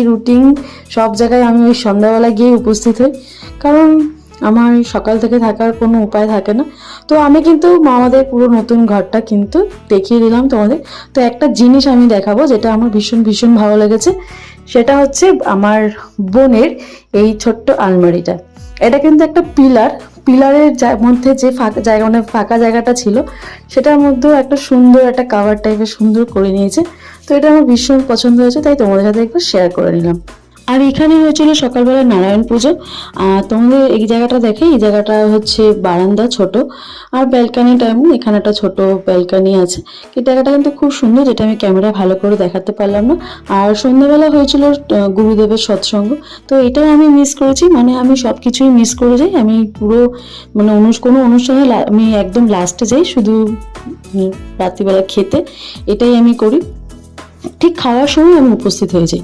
Routine সব জায়গায় আমি ওই সন্ধ্যাবেলা গিয়ে উপস্থিত হই, কারণ আমার সকাল থেকে থাকার কোনো উপায় থাকে না। তো আমি কিন্তু আমাদের পুরো নতুন ঘরটা কিন্তু দেখিয়ে দিলাম তোমাদের। তো একটা জিনিস আমি দেখাবো যেটা আমার ভীষণ ভীষণ ভালো লেগেছে, সেটা হচ্ছে আমার বোনের এই ছোট্ট আলমারিটা। এটা কিন্তু একটা পিলারের মধ্যে যে ফাঁকা জায়গা, মানে ফাঁকা জায়গাটা ছিল, সেটার মধ্যেও একটা সুন্দর একটা কাভার টাইপের সুন্দর করে নিয়েছে। তো এটা আমার ভীষণ পছন্দ হয়েছে, তাই তোমাদের সাথে একবার শেয়ার করে নিলাম। আর এখানে হয়েছিল সকালবেলা নারায়ণ পুজো। তোমাদের এই জায়গাটা দেখে, এই জায়গাটা হচ্ছে বারান্দা ছোট, আর ব্যালকানি টাইম, এখানে একটা ছোট ব্যালকানি আছে। এই জায়গাটা কিন্তু খুব সুন্দর, যেটা আমি ক্যামেরায় ভালো করে দেখাতে পারলাম না। আর সন্ধ্যাবেলা হয়েছিল গুরুদেবের সৎসঙ্গ। তো এটাই আমি মিস করেছি, মানে আমি সব কিছুই মিস করে যাই। আমি পুরো মানে কোনো অনুষ্ঠানে আমি একদম লাস্টে যাই, শুধু রাত্রিবেলা খেতে, এটাই আমি করি। ঠিক খাওয়ার সময় আমি উপস্থিত হয়ে যাই।